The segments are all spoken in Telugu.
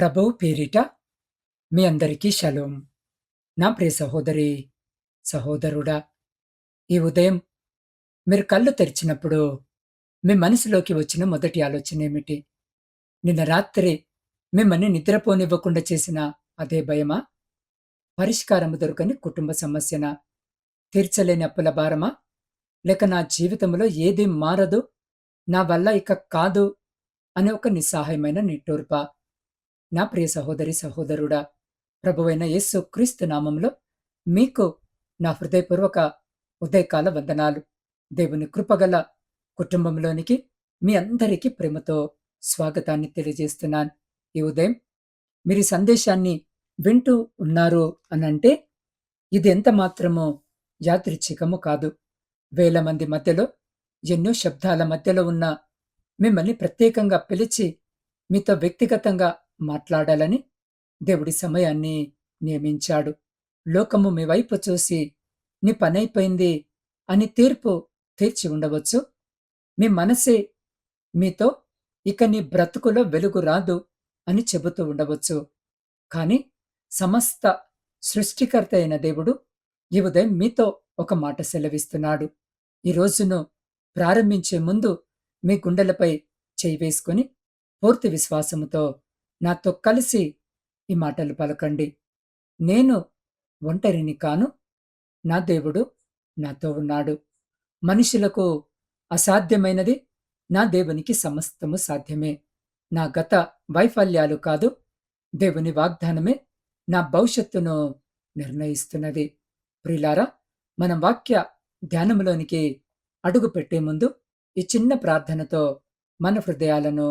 ప్రభువు పేరిట మీ అందరికీ షలోం. నా ప్రియ సహోదరి, సహోదరుడా, ఈ ఉదయం మీరు కళ్ళు తెరిచినప్పుడు మీ మనసులోకి వచ్చిన మొదటి ఆలోచనేమిటి? నిన్న రాత్రి మిమ్మల్ని నిద్రపోనివ్వకుండా చేసిన అదే భయమా? పరిష్కారము దొరకని కుటుంబ సమస్యనా? తీర్చలేని అప్పుల భారమా? లేక నా జీవితంలో ఏదీ మారదు, నా వల్ల ఇక కాదు అనే ఒక నిస్సహాయమైన నిట్టూర్పా? నా ప్రియ సహోదరి, సహోదరుడా, ప్రభువైన యేసు క్రీస్తు నామంలో మీకు నా హృదయపూర్వక ఉదయకాల వందనాలు. దేవుని కృపగల కుటుంబంలోనికి మీ అందరికీ ప్రేమతో స్వాగతాన్ని తెలియజేస్తున్నాను. ఈ ఉదయం మీరు ఈ సందేశాన్ని వింటూ ఉన్నారు అనంటే ఇది ఎంత మాత్రమో యాదృచ్ఛికము కాదు. వేల మంది మధ్యలో, ఎన్నో శబ్దాల మధ్యలో ఉన్న మిమ్మల్ని ప్రత్యేకంగా పిలిచి మీతో వ్యక్తిగతంగా మాట్లాడాలని దేవుడి సమయాన్ని నియమించాడు. లోకము మీ వైపు చూసి నీ పనైపోయింది అని తీర్పు తీర్చి ఉండవచ్చు. మీ మనసే మీతో ఇక నీ బ్రతుకులో వెలుగు రాదు అని చెబుతూ ఉండవచ్చు. కానీ సమస్త సృష్టికర్త అయిన దేవుడు ఈ ఉదయం మీతో ఒక మాట సెలవిస్తున్నాడు. ఈ రోజును ప్రారంభించే ముందు మీ గుండెలపై చేయి వేసుకొని పూర్తి విశ్వాసముతో నాతో కలిసి ఈ మాటలు పలకండి. నేను ఒంటరిని కాను, నా దేవుడు నాతో ఉన్నాడు. మనుషులకు అసాధ్యమైనది నా దేవునికి సమస్తము సాధ్యమే. నా గత వైఫల్యాలు కాదు, దేవుని వాగ్దానమే నా భవిష్యత్తును నిర్ణయిస్తున్నది. ప్రియులారా, మనం వాక్య ధ్యానంలోనికి అడుగు పెట్టే ముందు ఈ చిన్న ప్రార్థనతో మన హృదయాలను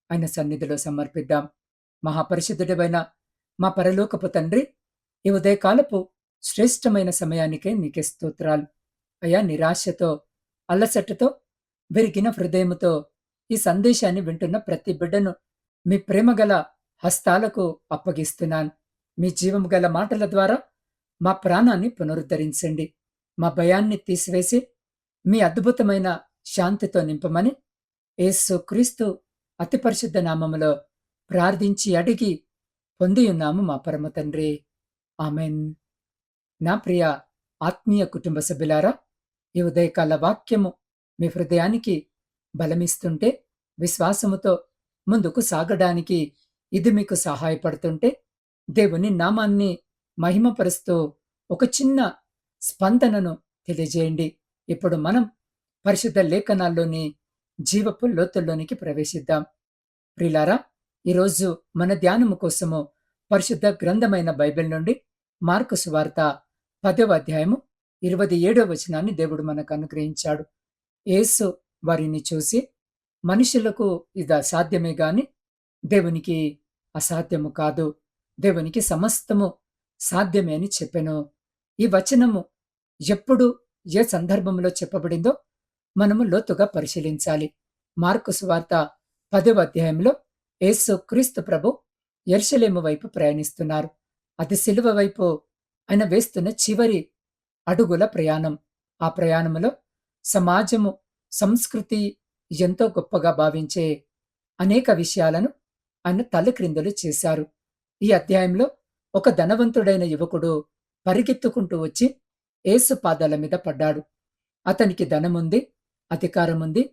ఆయన సన్నిధిలో సమర్పిద్దాం. మహాపరిశుద్ధుడైన మా పరలోకపు తండ్రి, ఈ ఉదయకాలపు శ్రేష్టమైన సమయానికే నీకే స్తోత్రాలు. అయా, నిరాశతో, అల్లసటతో, విరిగిన హృదయముతో ఈ సందేశాన్ని వింటున్న ప్రతి బిడ్డను మీ ప్రేమగల హస్తాలకు అప్పగిస్తున్నాను. మీ జీవము గల మాటల ద్వారా మా ప్రాణాన్ని పునరుద్ధరించండి. మా భయాన్ని తీసివేసి మీ అద్భుతమైన శాంతితో నింపమని యేసు క్రీస్తు అతి పరిశుద్ధ నామములో ప్రార్థించి అడిగి పొందియున్నాము మా పరమ తండ్రి. ఆమెన్. నా ప్రియ ఆత్మీయ కుటుంబ సభ్యులారా, ఈ ఉదయకాల వాక్యము మీ హృదయానికి బలమిస్తుంటే, విశ్వాసముతో ముందుకు సాగడానికి ఇది మీకు సహాయపడుతుంటే, దేవుని నామాన్ని మహిమపరుస్తూ ఒక చిన్న స్పందనను తెలియజేయండి. ఇప్పుడు మనం పరిశుద్ధ లేఖనాల్లోని జీవపు లోతుల్లోనికి ప్రవేశిద్దాం. ప్రియులారా, ఈరోజు మన ధ్యానము కోసము పరిశుద్ధ గ్రంథమైన బైబిల్ నుండి మార్కు సువార్త 10వ అధ్యాయము 27వ వచనాన్ని దేవుడు మనకు అనుగ్రహించాడు. యేసు వారిని చూసి, మనుషులకు ఇది అసాధ్యమే గాని దేవునికి అసాధ్యము కాదు, దేవునికి సమస్తము సాధ్యమే అని చెప్పెను. ఈ వచనము ఎప్పుడు ఏ సందర్భంలో చెప్పబడిందో మనము లోతుగా పరిశీలించాలి. మార్కు సువార్త 10వ అధ్యాయంలో యేసు క్రీస్తు ప్రభు యెరూషలేము వైపు ప్రయాణిస్తున్నారు. అది సిలువ వైపు ఆయన వేస్తున్న చివరి అడుగుల ప్రయాణం. ఆ ప్రయాణములో సమాజము, సంస్కృతి ఎంతో గొప్పగా భావించే అనేక విషయాలను ఆయన తలక్రిందులు చేశారు. ఈ అధ్యాయంలో ఒక ధనవంతుడైన యువకుడు పరిగెత్తుకుంటూ వచ్చి యేసు పాదాల మీద పడ్డాడు. అతనికి ధనముంది, అధికారముంది,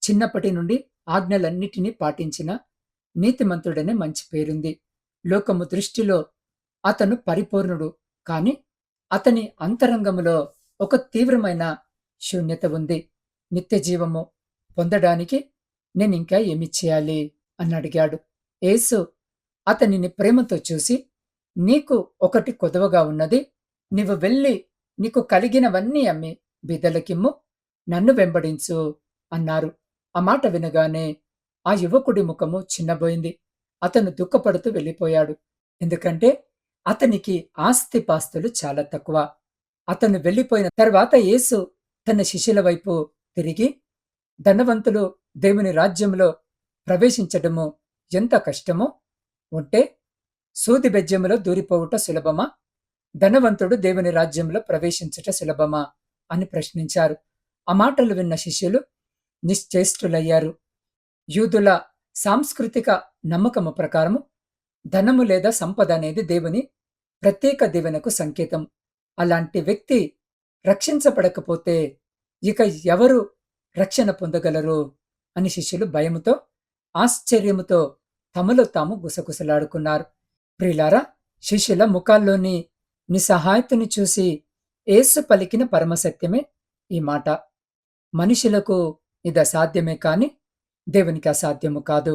చిన్నప్పటి నుండి ఆజ్ఞలన్నిటినీ పాటించిన నీతిమంతుడనే మంచి పేరుంది. లోకము దృష్టిలో అతను పరిపూర్ణుడు. కాని అతని అంతరంగములో ఒక తీవ్రమైన శూన్యత ఉంది. నిత్య జీవము పొందడానికి నేనింకా ఏమి చేయాలి అని అడిగాడు. యేసు అతనిని ప్రేమతో చూసి, నీకు ఒకటి కొదవగా ఉన్నది, నీవు వెళ్ళి నీకు కలిగినవన్నీ అమ్మి బీదలకిమ్ము, నన్ను వెంబడించు అన్నారు. ఆ మాట వినగానే ఆ యువకుడి ముఖము చిన్నబోయింది. అతను దుఃఖపడుతూ వెళ్ళిపోయాడు. ఎందుకంటే అతనికి ఆస్తిపాస్తులు చాలా తక్కువ. అతను వెళ్ళిపోయిన తర్వాత యేసు తన శిష్యుల వైపు తిరిగి, ధనవంతులు దేవుని రాజ్యంలో ప్రవేశించడము ఎంత కష్టమో ఉంటే సూది బెజ్జములో దూరిపోవుట సులభమా, ధనవంతుడు దేవుని రాజ్యంలో ప్రవేశించుట సులభమా అని ప్రశ్నించారు. ఆ మాటలు విన్న శిష్యులు నిశ్చేష్టులయ్యారు. యూదుల సాంస్కృతిక నమ్మకము ప్రకారము ధనము లేదా సంపద అనేది దేవుని ప్రత్యేక దీవెనకు సంకేతం. అలాంటి వ్యక్తి రక్షించబడకపోతే ఇక ఎవరు రక్షణ పొందగలరు అని శిష్యులు భయముతో, ఆశ్చర్యముతో తమలో తాము గుసగుసలాడుకున్నారు. ప్రియులారా, శిష్యుల ముఖాల్లోని నిస్సహాయతను చూసి యేసు పలికిన పరమసత్యమే ఈ మాట. మనుషులకు ఇది అసాధ్యమే కాని దేవునికి అసాధ్యము కాదు.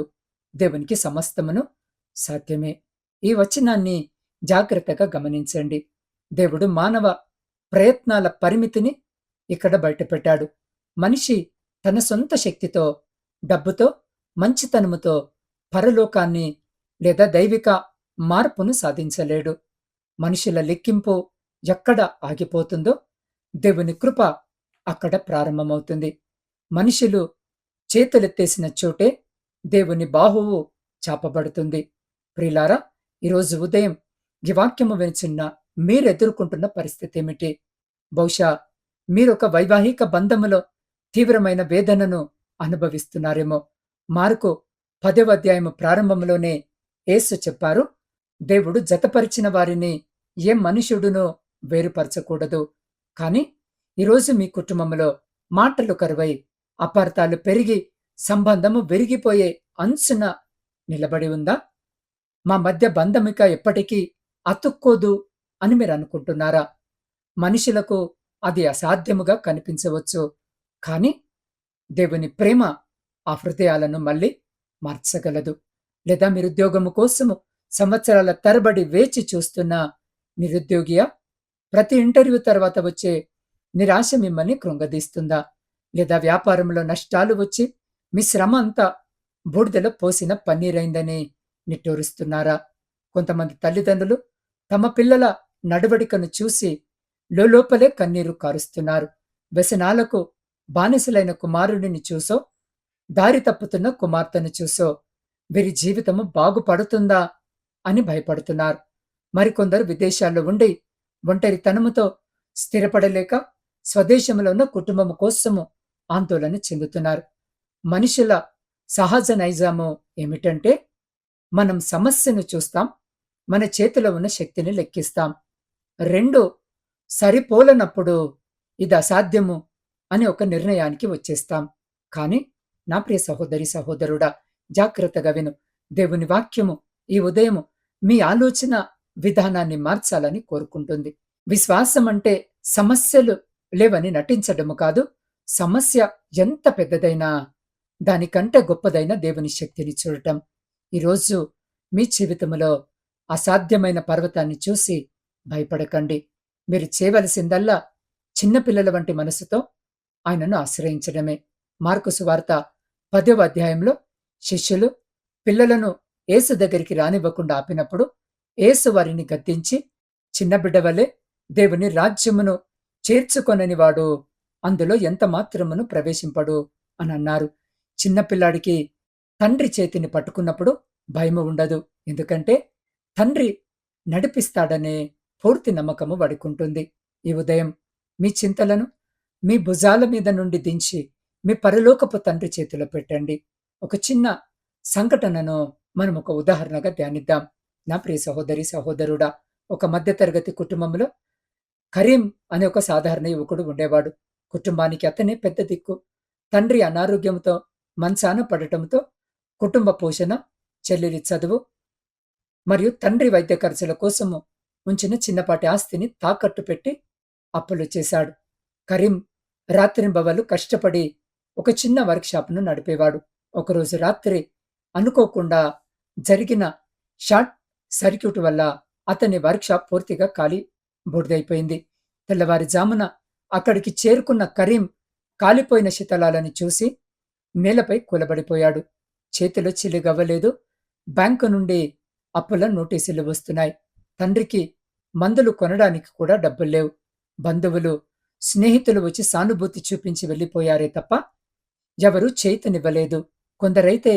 దేవునికి సమస్తమును సాధ్యమే. ఈ వచనాన్ని జాగ్రత్తగా గమనించండి. దేవుడు మానవ ప్రయత్నాల పరిమితిని ఇక్కడ బయటపెట్టాడు. మనిషి తన సొంత శక్తితో, డబ్బుతో, మంచితనముతో పరలోకాన్ని లేదా దైవిక మార్పును సాధించలేడు. మనుషుల లెక్కింపు ఎక్కడ ఆగిపోతుందో దేవుని కృప అక్కడ ప్రారంభమవుతుంది. మనుషులు చేతులెత్తేసిన చోటే దేవుని బాహువు చాపబడుతుంది. ప్రియులారా, ఈరోజు ఉదయం ఈ వాక్యము వినిచిన్న మీరెదుర్కొంటున్న పరిస్థితి ఏమిటి? బహుశా మీరొక వైవాహిక బంధములో తీవ్రమైన వేదనను అనుభవిస్తున్నారేమో. మార్కు 10వ అధ్యాయము ప్రారంభంలోనే యేసు చెప్పారు, దేవుడు జతపరిచిన వారిని ఏ మనుష్యుడునో వేరుపరచకూడదు. కాని ఈరోజు మీ కుటుంబంలో మాటలు కరువై, అపార్థాలు పెరిగి, సంబంధము విరిగిపోయే అంచున నిలబడి ఉందా? మా మధ్య బంధమిక ఎప్పటికీ అతుక్కోదు అని మీరు అనుకుంటున్నారా? మనుషులకు అది అసాధ్యముగా కనిపించవచ్చు. కాని దేవుని ప్రేమ ఆ హృదయాలను మళ్ళీ మార్చగలదు. లేదా నిరుద్యోగము కోసము సంవత్సరాల తరబడి వేచి చూస్తున్న నిరుద్యోగియా, ప్రతి ఇంటర్వ్యూ తర్వాత వచ్చే నిరాశ మిమ్మల్ని కృంగదీస్తుందా? లేదా వ్యాపారంలో నష్టాలు వచ్చి మీ శ్రమ అంతా బూడిదలో పోసిన పన్నీరైందని నిట్టూరుస్తున్నారా? కొంతమంది తల్లిదండ్రులు తమ పిల్లల నడవడికను చూసి లోపలే కన్నీరు కారుస్తున్నారు. వ్యసనాలకు బానిసలైన కుమారుడిని చూసో, దారి తప్పుతున్న కుమార్తెను చూసో వీరి జీవితము బాగుపడుతుందా అని భయపడుతున్నారు. మరికొందరు విదేశాల్లో ఉండి ఒంటరితనముతో స్థిరపడలేక స్వదేశంలో ఉన్న కుటుంబము కోసము ఆందోళన చెందుతున్నారు. మనుషుల సహజ నైజాము ఏమిటంటే, మనం సమస్యను చూస్తాం, మన చేతిలో ఉన్న శక్తిని లెక్కిస్తాం. రెండు సరిపోలనప్పుడు ఇది అసాధ్యము అని ఒక నిర్ణయానికి వచ్చేస్తాం. కాని నా ప్రియ సహోదరి సహోదరుడా, జాగ్రత్తగా విను. దేవుని వాక్యము ఈ ఉదయము మీ ఆలోచన విధానాన్ని మార్చాలని కోరుకుంటుంది. విశ్వాసం అంటే సమస్యలు లేవని నటించడము కాదు. సమస్య ఎంత పెద్దదైనా దానికంటే గొప్పదైన దేవుని శక్తిని చూడటం. ఈరోజు మీ జీవితంలో అసాధ్యమైన పర్వతాన్ని చూసి భయపడకండి. మీరు చేయవలసిందల్లా చిన్నపిల్లల వంటి మనసుతో ఆయనను ఆశ్రయించడమే. మార్కు సువార్త 10వ అధ్యాయంలో శిష్యులు పిల్లలను యేసు దగ్గరికి రానివ్వకుండా ఆపినప్పుడు యేసు వారిని గద్దించి, చిన్న బిడ్డవలే దేవుని రాజ్యమును చేర్చుకొనని వాడు అందులో ఎంత మాత్రమును ప్రవేశింపడు అని అన్నారు. చిన్నపిల్లాడికి తండ్రి చేతిని పట్టుకున్నప్పుడు భయము ఉండదు. ఎందుకంటే తండ్రి నడిపిస్తాడనే పూర్తి నమ్మకము వాడికుంటుంది. ఈ ఉదయం మీ చింతలను మీ భుజాల మీద నుండి దించి మీ పరలోకపు తండ్రి చేతిలో పెట్టండి. ఒక చిన్న సంఘటనను మనం ఒక ఉదాహరణగా ధ్యానిద్దాం. నా ప్రియ సహోదరి సహోదరుడా, ఒక మధ్యతరగతి కుటుంబంలో కరీం అనే ఒక సాధారణ యువకుడు ఉండేవాడు. కుటుంబానికి అతనే పెద్ద దిక్కు. తండ్రి అనారోగ్యంతో మంచాన పడటంతో కుటుంబ పోషణ, చెల్లెలి చదువు మరియు తండ్రి వైద్య ఖర్చుల కోసము ఉంచిన చిన్నపాటి ఆస్తిని తాకట్టు పెట్టి అప్పులు చేశాడు. కరీం రాత్రింబవలు కష్టపడి ఒక చిన్న వర్క్షాప్ను నడిపేవాడు. ఒకరోజు రాత్రి అనుకోకుండా జరిగిన షార్ట్ సర్క్యూట్ వల్ల అతని వర్క్షాప్ పూర్తిగా కాలి బూడిదైపోయింది. తెల్లవారుజామున అక్కడికి చేరుకున్న కరీం కాలిపోయిన శిథిలాలను చూసి నేలపై కూలబడిపోయాడు. చేతిలో చిల్లిగవ్వలేదు. బ్యాంకు నుండి అప్పుల నోటీసులు వస్తున్నాయి. తండ్రికి మందులు కొనడానికి కూడా డబ్బుల్లేవు. బంధువులు, స్నేహితులు వచ్చి సానుభూతి చూపించి వెళ్ళిపోయారే తప్ప ఎవరూ చేతనివ్వలేదు. కొందరైతే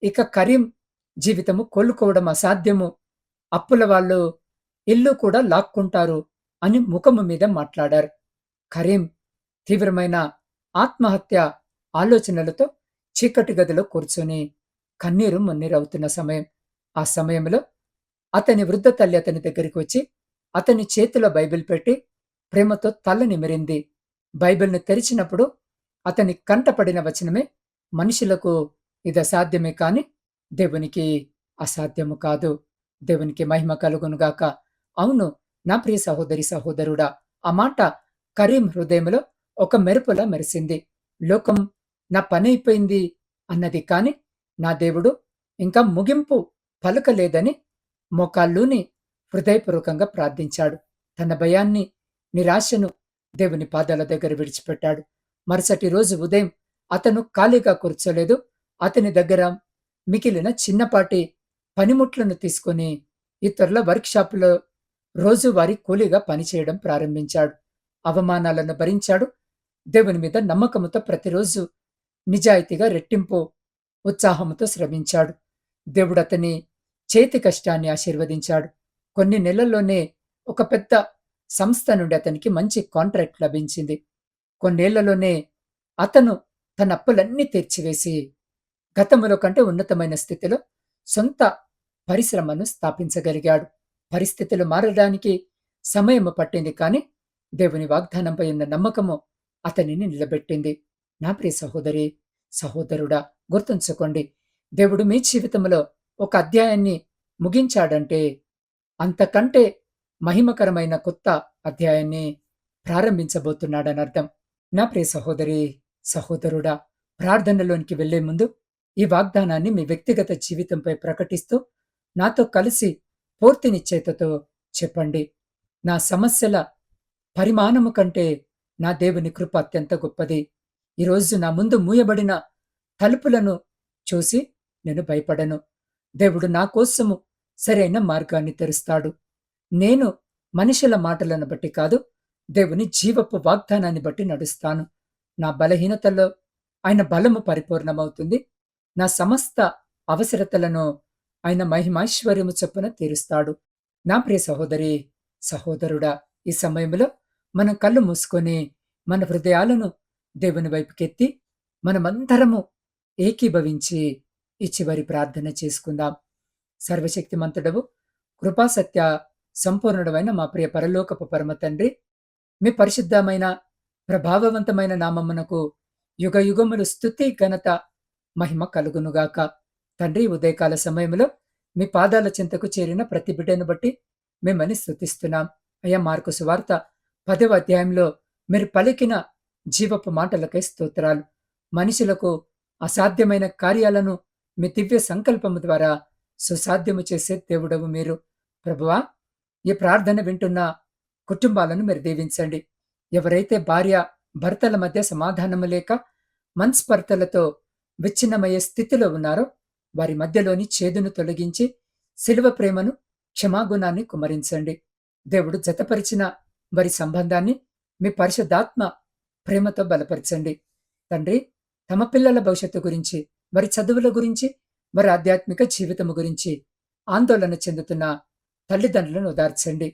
ఇక కరీం జీవితము కోలుకోవడం అసాధ్యము, అప్పుల వాళ్ళు ఇల్లు కూడా లాక్కుంటారు అని ముఖము మీద మాట్లాడారు. కరీం తీవ్రమైన ఆత్మహత్య ఆలోచనలతో చీకటి గదిలో కూర్చొని కన్నీరు మున్నీరవుతున్న సమయం. ఆ సమయంలో అతని వృద్ధ తల్లి అతని దగ్గరికి వచ్చి అతని చేతిలో బైబిల్ పెట్టి ప్రేమతో తల నిమిరింది. బైబిల్‌ను తెరిచినప్పుడు అతని కంట పడిన వచనమే, మనుషులకు ఇది అసాధ్యమే కాని దేవునికి అసాధ్యము కాదు. దేవునికి మహిమ కలుగును గాక. అవును, నా ప్రియ సహోదరి, సహోదరుడా, ఆ మాట కరీం హృదయంలో ఒక మెరుపులా మెరిసింది. లోకం నా పనైపోయింది అన్నది కాని, నా దేవుడు ఇంకా ముగింపు పలకలేదని మోకాళ్ళూని హృదయపూర్వకంగా ప్రార్థించాడు. తన భయాన్ని, నిరాశను దేవుని పాదాల దగ్గర విడిచిపెట్టాడు. మరుసటి రోజు ఉదయం అతను ఖాళీగా కూర్చోలేదు. అతని దగ్గర మిగిలిన చిన్నపాటి పనిముట్లను తీసుకొని ఇతరుల వర్క్షాపులో రోజువారీ కూలీగా పనిచేయడం ప్రారంభించాడు. అవమానాలను భరించాడు. దేవుని మీద నమ్మకముతో ప్రతిరోజు నిజాయితీగా రెట్టింపు ఉత్సాహముతో శ్రమించాడు. దేవుడు అతని చేతి కష్టాన్ని ఆశీర్వదించాడు. కొన్ని నెలల్లోనే ఒక పెద్ద సంస్థ నుండి అతనికి మంచి కాంట్రాక్ట్ లభించింది. కొన్నేళ్లలోనే అతను తన అప్పులన్నీ తీర్చివేసి గతములో కంటే ఉన్నతమైన స్థితిలో సొంత పరిశ్రమను స్థాపించగలిగాడు. పరిస్థితులు మారడానికి సమయము పట్టింది కానీ దేవుని వాగ్దానంపై ఉన్న నమ్మకము అతనిని నిలబెట్టింది. నా ప్రియ సహోదరి, సహోదరుడా, గుర్తుంచుకోండి, దేవుడు మీ జీవితంలో ఒక అధ్యాయాన్ని ముగించాడంటే అంతకంటే మహిమకరమైన కొత్త అధ్యాయాన్ని ప్రారంభించబోతున్నాడని అర్థం. నా ప్రియ సహోదరి, సహోదరుడా, ప్రార్థనలోనికి వెళ్లే ముందు ఈ వాగ్దానాన్ని మీ వ్యక్తిగత జీవితంపై ప్రకటిస్తూ నాతో కలిసి పూర్తి నిశ్చయితతో చెప్పండి. నా సమస్యల పరిమాణము కంటే నా దేవుని కృప అత్యంత గొప్పది. ఈరోజు నా ముందు మూయబడిన తలుపులను చూసి నేను భయపడను. దేవుడు నా కోసము సరైన మార్గాన్ని తెరుస్తాడు. నేను మనుషుల మాటలను బట్టి కాదు, దేవుని జీవపు వాగ్దానాన్ని బట్టి నడుస్తాను. నా బలహీనతల్లో ఆయన బలము పరిపూర్ణమవుతుంది. నా సమస్త అవసరతలను ఆయన మహిమైశ్వర్యము చొప్పున తీరుస్తాడు. నా ప్రియ సహోదరి, సహోదరుడా, ఈ సమయంలో మనం కళ్ళు మూసుకొని మన హృదయాలను దేవుని వైపుకెత్తి మనమందరము ఏకీభవించి ఈ చివరి ప్రార్థన చేసుకుందాం. సర్వశక్తిమంతుడవు, కృపాసత్య సంపూర్ణుడమైన మా ప్రియ పరలోకపు పరమ తండ్రి, మీ పరిశుద్ధమైన ప్రభావవంతమైన నామమునకు యుగ యుగములు స్తుతి ఘనత మహిమ కలుగునుగాక. తండ్రి, ఉదయకాల సమయంలో మీ పాదాల చింతకు చేరిన ప్రతి బిడ్డను బట్టి మిమ్మల్ని స్తుతిస్తున్నాం. అయ్యా, మార్కు సువార్త 10వ అధ్యాయంలో మీరు పలికిన జీవపు మాటలకై స్తోత్రాలు. మనుషులకు అసాధ్యమైన కార్యాలను మీ దివ్య సంకల్పము ద్వారా సుసాధ్యము చేసే దేవుడవు మీరు. ప్రభువా, ఈ ప్రార్థన వింటున్న కుటుంబాలను మీరు దీవించండి. ఎవరైతే భార్య భర్తల మధ్య సమాధానము లేక మనస్పర్ధలతో విచ్ఛిన్నమయ్యే స్థితిలో ఉన్నారో వారి మధ్యలోని చేదును తొలగించి శిలువ ప్రేమను, క్షమాగుణాన్ని కుమరించండి. దేవుడు జతపరిచిన వారి సంబంధాన్ని మీ పరిశుద్ధాత్మ ప్రేమతో బలపరచండి. తండ్రి, తమ పిల్లల భవిష్యత్తు గురించి, వారి చదువుల గురించి, వారి ఆధ్యాత్మిక జీవితము గురించి ఆందోళన చెందుతున్న తల్లిదండ్రులను ఓదార్చండి.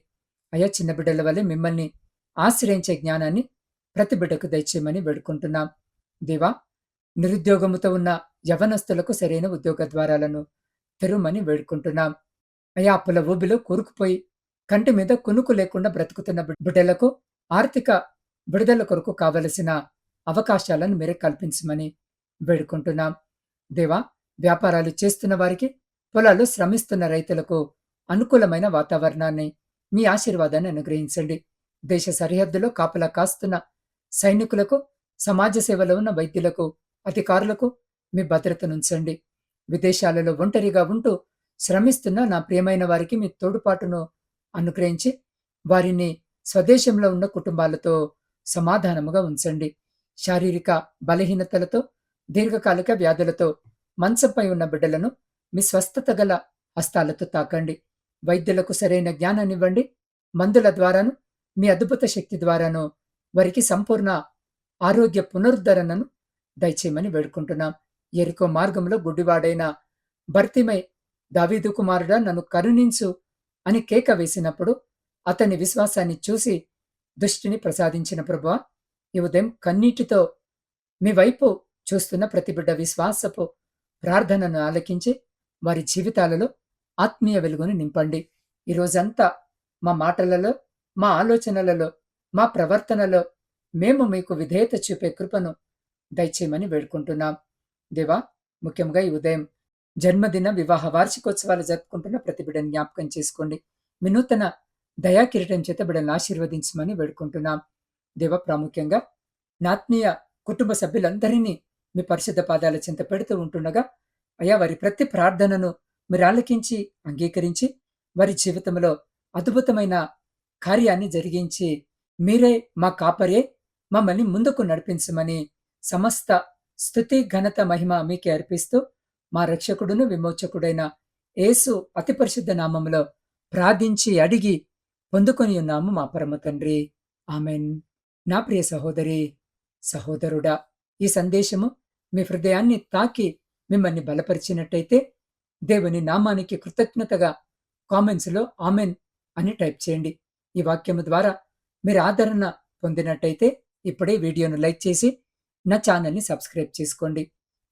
అయ్యా, చిన్న బిడ్డల వలె మిమ్మల్ని ఆశ్రయించే జ్ఞానాన్ని ప్రతి బిడ్డకు దయచేయమని వేడుకుంటున్నాం. దేవా, నిరుద్యోగముతో ఉన్న యవనస్తులకు సరైన ఉద్యోగ ద్వారాలను తెరుమని వేడుకుంటున్నాం. అయా, అప్పుల ఊబిలో కూరుకుపోయి కంటి మీద కునుకు లేకుండా బ్రతుకుతున్న బిడ్డలకు ఆర్థిక విడుదల కొరకు కావలసిన అవకాశాలను మీరే కల్పించమని వేడుకుంటున్నాం. దేవా, వ్యాపారాలు చేస్తున్న వారికి, పొలాల్లో శ్రమిస్తున్న రైతులకు అనుకూలమైన వాతావరణాన్ని, మీ ఆశీర్వాదాన్ని అనుగ్రహించండి. దేశ సరిహద్దులో కాపలా కాస్తున్న సైనికులకు, సమాజ సేవలో ఉన్న వైద్యులకు, అధికారులకు మీ భద్రతనుంచండి. విదేశాలలో ఒంటరిగా ఉంటూ శ్రమిస్తున్న నా ప్రియమైన వారికి మీ తోడుపాటును అనుగ్రహించి వారిని స్వదేశంలో ఉన్న కుటుంబాలతో సమాధానముగా ఉంచండి. శారీరక బలహీనతలతో, దీర్ఘకాలిక వ్యాధులతో మంచంపై ఉన్న బిడ్డలను మీ స్వస్థత గల హస్తాలతో తాకండి. వైద్యులకు సరైన జ్ఞానాన్నివ్వండి. మందుల ద్వారాను, మీ అద్భుత శక్తి ద్వారాను వారికి సంపూర్ణ ఆరోగ్య పునరుద్ధరణను దయచేయమని వేడుకుంటున్నాం. ఎరికో మార్గంలో గుడ్డివాడైన భర్తిమై, దావీదు కుమారుడా నన్ను కరుణించు అని కేక వేసినప్పుడు అతని విశ్వాసాన్ని చూసి దృష్టిని ప్రసాదించిన ప్రభువా, ఈ ఉదయం కన్నీటితో మీ వైపు చూస్తున్న ప్రతి బిడ్డ విశ్వాసపు ప్రార్థనను ఆలకించి వారి జీవితాలలో ఆత్మీయ వెలుగును నింపండి. ఈ రోజంతా మా మాటలలో, మా ఆలోచనలలో, మా ప్రవర్తనలో మేము మీకు విధేయత చూపే కృపను దయచేయమని వేడుకుంటున్నాం. దేవా, ముఖ్యంగా ఈ ఉదయం జన్మదిన, వివాహ వార్షికోత్సవాలు జరుపుకుంటున్న ప్రతి బిడ్డని జ్ఞాపకం చేసుకోండి. మీ నూతన దయా కిరీటం చేత బిడ్డలను ఆశీర్వదించమని వేడుకుంటున్నాం. దేవ, ప్రాముఖ్యంగా నా ఆత్మీయ కుటుంబ సభ్యులందరినీ మీ పరిశుద్ధ పాదాల చెంత పెడుతూ ఉంటుండగా, అయ్యా, వారి ప్రతి ప్రార్థనను మీరు ఆలకించి, అంగీకరించి, వారి జీవితంలో అద్భుతమైన కార్యాన్ని జరిగించి, మీరే మా కాపరే, మమ్మల్ని ముందుకు నడిపించమని సమస్త స్తుతి, ఘనత, మహిమ మీకే అర్పిస్తూ, మా రక్షకుడును, విమోచకుడైన యేసు అతి పరిశుద్ధ నామములో ప్రార్థించి, అడిగి పొందుకొని ఉన్నాము మా పరమ తండ్రి. ఆమెన్. నా ప్రియ సహోదరి, సహోదరుడా, ఈ సందేశము మీ హృదయాన్ని తాకి మిమ్మల్ని బలపరిచినట్టయితే దేవుని నామానికి కృతజ్ఞతగా కామెంట్స్‌లో ఆమెన్ అని టైప్ చేయండి. ఈ వాక్యము ద్వారా మీరు ఆదరణ పొందినట్టయితే ఇప్పుడే వీడియోను లైక్ చేసి నా ఛానల్‌ని సబ్స్క్రైబ్ చేసుకోండి.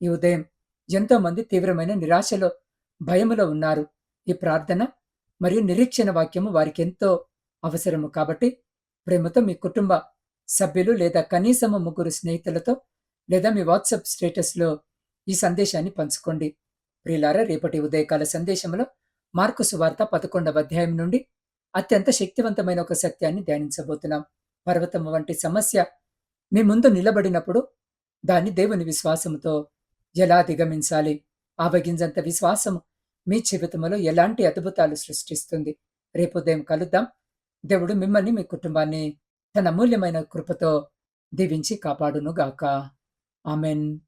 ఈ ఉదయం ఎంతోమంది తీవ్రమైన నిరాశలో, భయములో ఉన్నారు. ఈ ప్రార్థన మరియు నిరీక్షణ వాక్యము వారికెంతో అవసరము కాబట్టి ప్రేమతో మీ కుటుంబ సభ్యులు లేదా కనీసము 3 స్నేహితులతో లేదా మీ వాట్సాప్ స్టేటస్‌లో ఈ సందేశాన్ని పంచుకోండి. ప్రియులారా, రేపటి ఉదయకాల సందేశంలో మార్కు సువార్త 11వ అధ్యాయం నుండి అత్యంత శక్తివంతమైన ఒక సత్యాన్ని ధ్యానించబోతున్నాం. పర్వతము వంటి సమస్య మీ ముందు నిలబడినప్పుడు దాన్ని దేవుని విశ్వాసముతో ఎలా అధిగమించాలి? ఆవగింజంత విశ్వాసం మీ జీవితంలో ఎలాంటి అద్భుతాలు సృష్టిస్తుంది? రేపు ఉదయం కలుద్దాం. దేవుడు మిమ్మల్ని, మీ కుటుంబాన్ని తన అమూల్యమైన కృపతో దీవించి కాపాడును గాక. ఆమెన్.